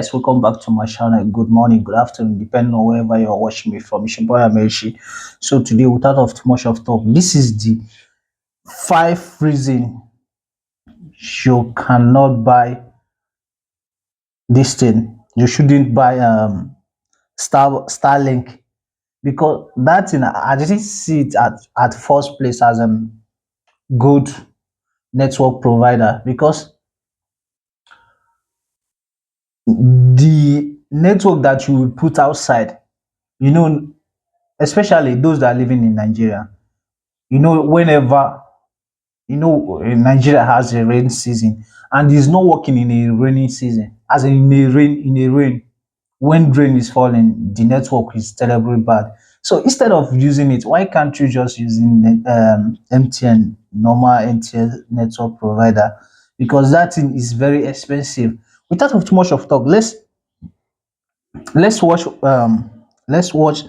guys, welcome back to my channel. Good morning, good afternoon, depending on wherever you're watching me from. It's your boy Amechi. So today, without of too much of talk, this is the 5 reasons you cannot buy this thing. You shouldn't buy Starlink, because that thing I didn't see it at first place as a good network provider, because the network that you will put outside, you know, especially those that are living in Nigeria, whenever Nigeria has a rain season and is not working in a rainy season, as in a rain, when rain is falling, the network is terribly bad. So instead of using it, why can't you just using MTN, normal MTN network provider? Because that thing is very expensive. Without too much of talk, let's watch let's watch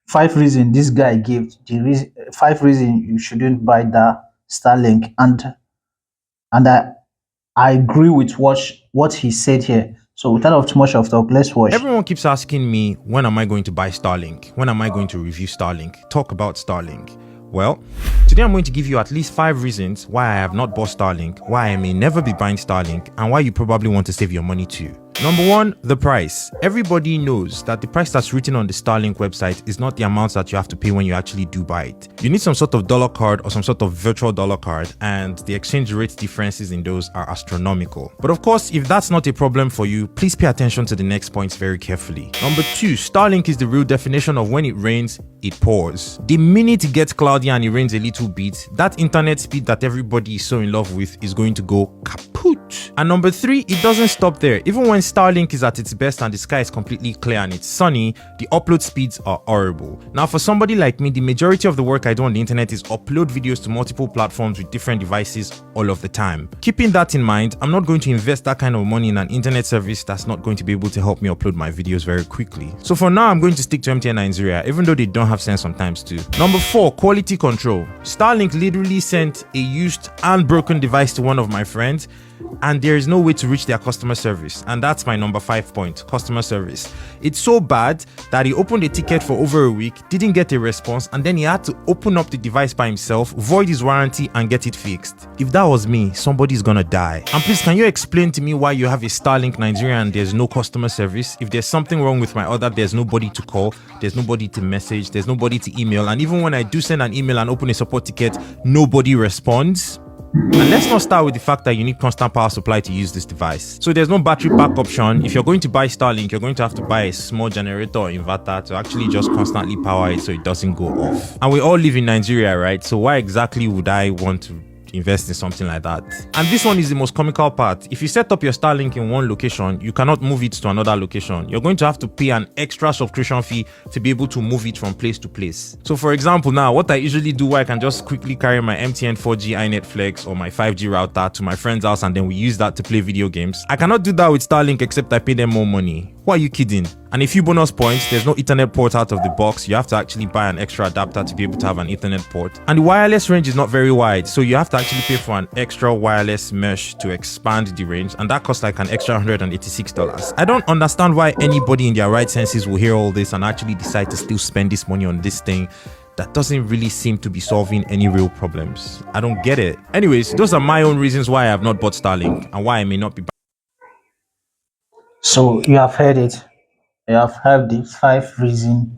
5 reasons this guy gave. 5 reasons you shouldn't buy that Starlink, and I agree with what he said here. So without too much of talk, let's watch. Everyone keeps asking me, when am I going to buy Starlink? When am I going to review Starlink? Talk about Starlink. Well, today I'm going to give you at least 5 reasons why I have not bought Starlink, why I may never be buying Starlink, and why you probably want to save your money too. Number 1, the price. Everybody knows that the price that's written on the Starlink website is not the amount that you have to pay when you actually do buy it. You need some sort of dollar card or some sort of virtual dollar card, and the exchange rate differences in those are astronomical. But of course, if that's not a problem for you, please pay attention to the next points very carefully. Number 2, Starlink is the real definition of when it rains, it pours. The minute it gets cloudy and it rains a little bit, that internet speed that everybody is so in love with is going to go kaput. And number 3, it doesn't stop there. Even when Starlink is at its best and the sky is completely clear and it's sunny, the upload speeds are horrible. Now, for somebody like me, the majority of the work I do on the internet is upload videos to multiple platforms with different devices all of the time. Keeping that in mind, I'm not going to invest that kind of money in an internet service that's not going to be able to help me upload my videos very quickly. So for now, I'm going to stick to MTN Nigeria, even though they don't have sense sometimes too. Number 4, quality control. Starlink literally sent a used and broken device to one of my friends, and there is no way to reach their customer service. And that's my number 5 point, customer service. It's so bad that he opened a ticket for over a week, didn't get a response, and then he had to open up the device by himself, void his warranty, and get it fixed. If that was me, somebody's gonna die. And please, can you explain to me why you have a Starlink Nigeria and there's no customer service? If there's something wrong with my order, there's nobody to call, there's nobody to message, there's nobody to email, and even when I do send an email and open a support ticket, nobody responds. And let's not start with the fact that you need constant power supply to use this device. So there's no battery pack option. If you're going to buy Starlink, you're going to have to buy a small generator or inverter to actually just constantly power it so it doesn't go off. And we all live in Nigeria, right? So why exactly would I want to invest in something like that? And this one is the most comical part. If you set up your Starlink in one location, you cannot move it to another location. You're going to have to pay an extra subscription fee to be able to move it from place to place. So for example, now what I usually do, I can just quickly carry my MTN 4G iNet Flex or my 5G router to my friend's house, and then we use that to play video games. I cannot do that with Starlink except I pay them more money. Why are you kidding? And a few bonus points, there's no Ethernet port out of the box. You have to actually buy an extra adapter to be able to have an Ethernet port. And the wireless range is not very wide, so you have to actually pay for an extra wireless mesh to expand the range, and that costs like an extra $186. I don't understand why anybody in their right senses will hear all this and actually decide to still spend this money on this thing that doesn't really seem to be solving any real problems. I don't get it. Anyways, those are my own reasons why I have not bought Starlink and why I may not be. So you have heard it. You have heard the 5 reasons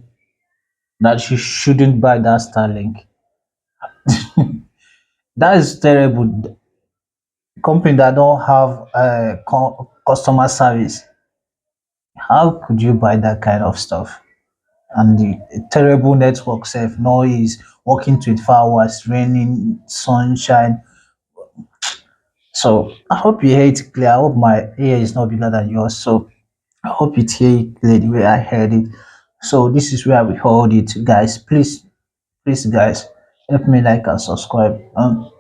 that you shouldn't buy that Starlink. That is terrible. Company that don't have customer service. How could you buy that kind of stuff? And the terrible network self, noise, working 24 hours, raining, sunshine. So I hope you hear it clear. I hope my ear is not bigger than yours. So I hope it hear it clear the way I heard it. So this is where we hold it, guys. Please, guys, help me like and subscribe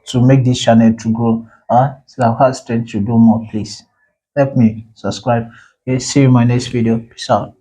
to make this channel to grow. So I have strength to do more. Please help me subscribe. Okay, see you in my next video. Peace out.